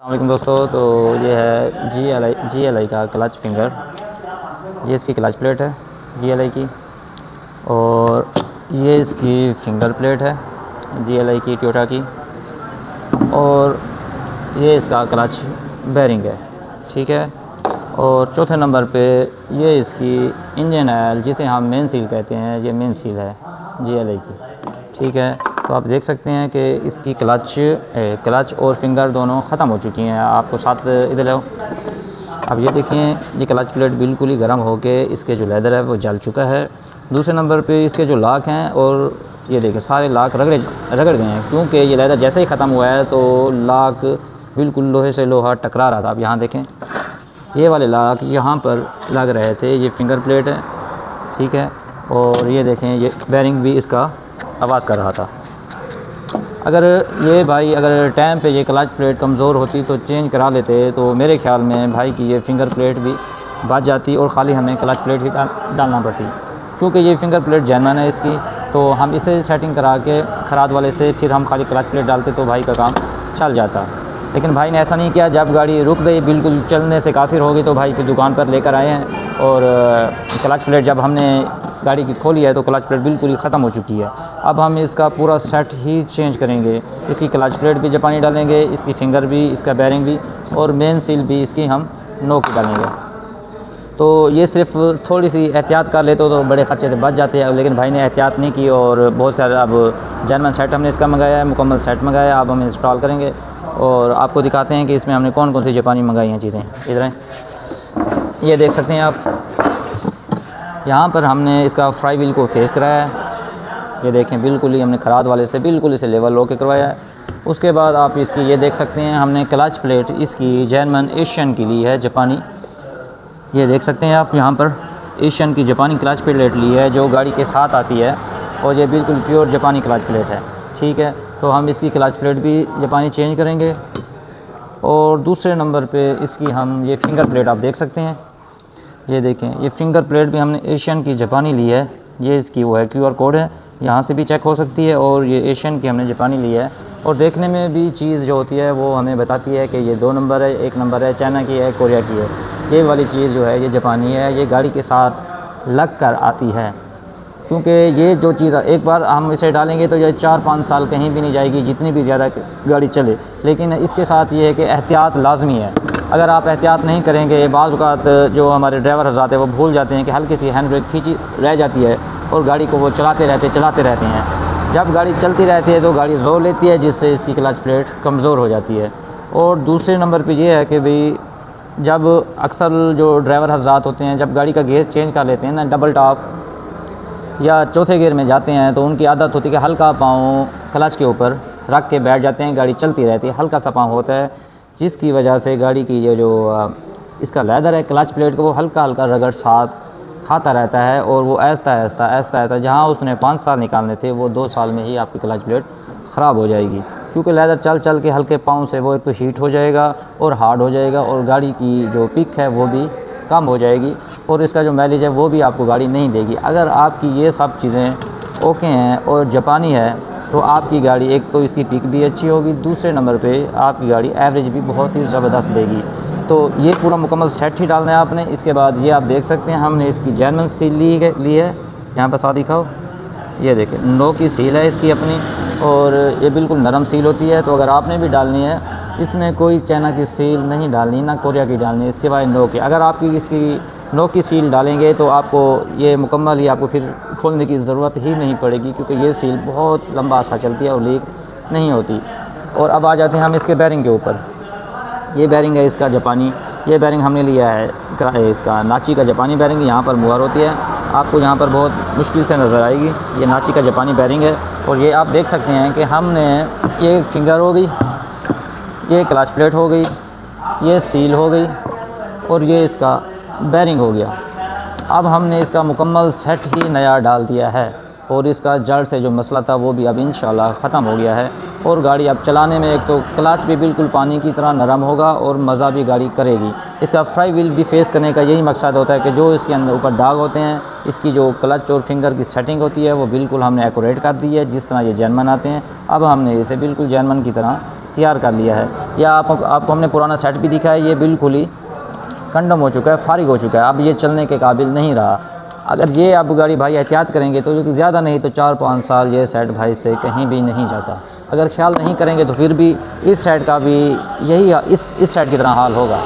अस्सलामुअलैकुम दोस्तों। तो ये है जी एल आई का क्लच फिंगर। ये इसकी क्लच प्लेट है जी एल आई की, और ये इसकी फिंगर प्लेट है जी एल आई की टोयोटा की, और ये इसका क्लच बेरिंग है। ठीक है। और चौथे नंबर पे ये इसकी इंजन ऑयल, जिसे हम मेन सील कहते हैं, ये मेन सील है जी एल आई की। ठीक है। तो आप देख सकते हैं कि इसकी क्लच और फिंगर दोनों ख़त्म हो चुकी हैं। आपको साथ इधर लो। अब ये देखें, ये क्लच प्लेट बिल्कुल ही गर्म होके इसके जो लेदर है वो जल चुका है। दूसरे नंबर पे इसके जो लॉक हैं, और ये देखें सारे लॉक रगड़ गए हैं, क्योंकि ये लेदर जैसे ही ख़त्म हुआ है तो लॉक बिल्कुल लोहे से लोहा टकरा रहा था। अब यहाँ देखें, ये वाले लॉक यहाँ पर लग रहे थे। ये फिंगर प्लेट है, ठीक है। और ये देखें, ये बेरिंग भी इसका आवाज़ कर रहा था। अगर टाइम पे ये क्लच प्लेट कमज़ोर होती तो चेंज करा लेते, तो मेरे ख़्याल में भाई की ये फिंगर प्लेट भी बच जाती और ख़ाली हमें क्लच प्लेट ही डालना पड़ती, क्योंकि ये फिंगर प्लेट जेन्युइन है इसकी। तो हम इसे सेटिंग करा के खराद वाले से फिर हम खाली क्लच प्लेट डालते तो भाई का काम चल जाता। लेकिन भाई ने ऐसा नहीं किया। जब गाड़ी रुक गई, बिल्कुल चलने से कासिर हो गई, तो भाई फिर दुकान पर लेकर आए हैं। और क्लच प्लेट जब हमने गाड़ी की खोली है तो क्लच प्लेट बिल्कुल ही ख़त्म हो चुकी है। अब हम इसका पूरा सेट ही चेंज करेंगे। इसकी क्लच प्लेट भी जापानी डालेंगे, इसकी फिंगर भी, इसका बेरिंग भी, और मेन सील भी इसकी हम नो की डालेंगे। तो ये सिर्फ थोड़ी सी एहतियात कर लेते तो बड़े ख़र्चे से बच जाते हैं, लेकिन भाई ने एहतियात नहीं की और बहुत सारे अब जेन्युइन सेट हमने इसका मंगाया है, मुकम्मल सेट मंगाया है। अब हम इंस्टॉल करेंगे और आपको दिखाते हैं कि इसमें हमने कौन कौन सी जापानी मंगाई हैं चीज़ें। इधर ये देख सकते हैं आप, यहाँ पर हमने इसका फ्राई व्हील को फेस कराया है। ये देखें, बिल्कुल ही हमने खराद वाले से बिल्कुल इसे लेवल होके करवाया है। उसके बाद आप इसकी ये देख सकते हैं, हमने क्लच प्लेट इसकी जेन्युइन एशियन की ली है, जापानी। ये देख सकते हैं आप, यहाँ पर एशियन की जापानी क्लच प्लेट ली है जो गाड़ी के साथ आती है, और ये बिल्कुल प्योर जापानी क्लच प्लेट है। ठीक है। तो हम इसकी क्लच प्लेट भी जापानी चेंज करेंगे। और दूसरे नंबर पे इसकी हम ये फिंगर प्लेट आप देख सकते हैं। ये देखें, ये फिंगर प्लेट भी हमने एशियन की जापानी ली है। ये इसकी वो है, QR कोड है, यहाँ से भी चेक हो सकती है। और ये एशियन की हमने जापानी ली है, और देखने में भी चीज़ जो होती है वो हमें बताती है कि ये 2 नंबर है, 1 नंबर है, चाइना की है, कोरिया की है। ये वाली चीज़ जो है ये जापानी है, ये गाड़ी के साथ लग कर आती है। क्योंकि ये जो चीज़ एक बार हम इसे डालेंगे तो ये 4-5 साल कहीं भी नहीं जाएगी, जितनी भी ज़्यादा गाड़ी चले। लेकिन इसके साथ ये है कि एहतियात लाजमी है। अगर आप एहतियात नहीं करेंगे, बाज़ औक़ात जो हमारे ड्राइवर हज़रात है वो भूल जाते हैं कि हल्की सी हैंड ब्रेक खींची रह जाती है, और गाड़ी को वो चलाते रहते हैं। जब गाड़ी चलती रहती है तो गाड़ी ज़ोर लेती है, जिससे इसकी क्लच प्लेट कमज़ोर हो जाती है। और दूसरे नंबर पर ये है कि भाई, जब अक्सर जो ड्राइवर हज़रात होते हैं, जब गाड़ी का गियर चेंज कर लेते हैं ना, डबल टॉप या चौथे गियर में जाते हैं, तो उनकी आदत होती है कि हल्का पाँव क्लच के ऊपर रख के बैठ जाते हैं। गाड़ी चलती रहती है, हल्का सा पाँव होता है, जिसकी वजह से गाड़ी की जो इसका लेदर है क्लच प्लेट को वो हल्का हल्का रगड़ साथ खाता रहता है, और वो ऐसा जहाँ उसने 5 साल निकालने थे वो 2 साल में ही आपकी क्लच प्लेट ख़राब हो जाएगी। क्योंकि लेदर चल चल के हल्के पाँव से वो एक तो हीट हो जाएगा और हार्ड हो जाएगा, और गाड़ी की जो पिक है वो भी कम हो जाएगी, और इसका जो माइलेज है वो भी आपको गाड़ी नहीं देगी। अगर आपकी ये सब चीज़ें ओके हैं और जापानी है, तो आपकी गाड़ी एक तो इसकी पिक भी अच्छी होगी, दूसरे नंबर पे आपकी गाड़ी एवरेज भी बहुत ही ज़बरदस्त देगी। तो ये पूरा मुकम्मल सेट ही डालना है आपने। इसके बाद ये आप देख सकते हैं, हमने इसकी जेन्युइन सील ली है। यहाँ पर साथ दिखाओ, ये देखें, नो की सील है इसकी अपनी, और ये बिल्कुल नरम सील होती है। तो अगर आपने भी डालनी है, इसमें कोई चाइना की सील नहीं डालनी, ना कोरिया की डालनी है, सिवाय नो की। अगर आपकी इसकी नो की सील डालेंगे तो आपको ये मुकम्मल ही आपको फिर खोलने की ज़रूरत ही नहीं पड़ेगी, क्योंकि ये सील बहुत लंबा अर्सा चलती है और लीक नहीं होती। और अब आ जाते हैं हम इसके बेरिंग के ऊपर। ये बेरिंग है इसका जापानी। ये बेरिंग हमने लिया है इसका नाची का जापानी बेरिंग। यहाँ पर मुहर होती है, आपको यहाँ पर बहुत मुश्किल से नज़र आएगी। ये नाची का जापानी बेरिंग है, और ये आप देख सकते हैं कि हमने ये फिंगर हो गई, ये क्लच प्लेट हो गई, ये सील हो गई, और ये इसका बेरिंग हो गया। अब हमने इसका मुकम्मल सेट ही नया डाल दिया है, और इसका जड़ से जो मसला था वो भी अब इंशाल्लाह ख़त्म हो गया है। और गाड़ी अब चलाने में एक तो क्लच भी बिल्कुल पानी की तरह नरम होगा, और मज़ा भी गाड़ी करेगी। इसका फ्राई व्हील भी फेस करने का यही मकसद होता है कि जो इसके अंदर ऊपर दाग होते हैं, इसकी जो क्लच और फिंगर की सेटिंग होती है वो बिल्कुल हमने एक्यूरेट कर दी है, जिस तरह ये जेन्युइन आते हैं। अब हमने इसे बिल्कुल जेन्युइन की तरह तैयार कर लिया है। या आपको हमने पुराना सेट भी दिखा है, ये बिल्कुल ही कंडम हो चुका है, फारिग हो चुका है, अब ये चलने के काबिल नहीं रहा। अगर ये आप गाड़ी भाई एहतियात करेंगे तो ज़्यादा नहीं तो 4-5 साल ये सेट भाई से कहीं भी नहीं जाता। अगर ख्याल नहीं करेंगे तो फिर भी इस सेट का भी यही इस सेट की तरह हाल होगा।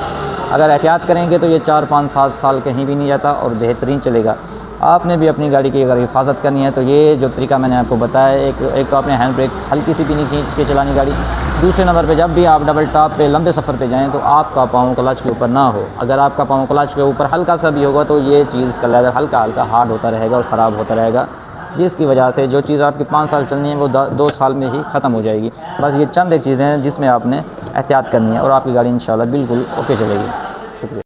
अगर एहतियात करेंगे तो ये 4-5-7 साल कहीं भी नहीं जाता और बेहतरीन चलेगा। आपने भी अपनी गाड़ी की अगर हिफाजत करनी है तो ये जो तरीका मैंने आपको बताया, एक तो आपने हैंड ब्रेक हल्की सी भी नहीं खींच के चलानी गाड़ी। दूसरे नंबर पे जब भी आप डबल टॉप पे लंबे सफ़र पे जाएं तो आपका पाँव क्लच के ऊपर ना हो। अगर आपका पाँव क्लच के ऊपर हल्का सा भी होगा तो ये चीज़ का लेदर हल्का हल्का हार्ड होता रहेगा और ख़राब होता रहेगा, जिसकी वजह से जो चीज़ आपकी 5 साल चलनी है वो 2 साल में ही ख़त्म हो जाएगी। बस ये चंद एक चीज़ें हैं जिसमें आपने एहतियात करनी है और आपकी गाड़ी इंशाल्लाह बिल्कुल ओके चलेगी। शुक्रिया।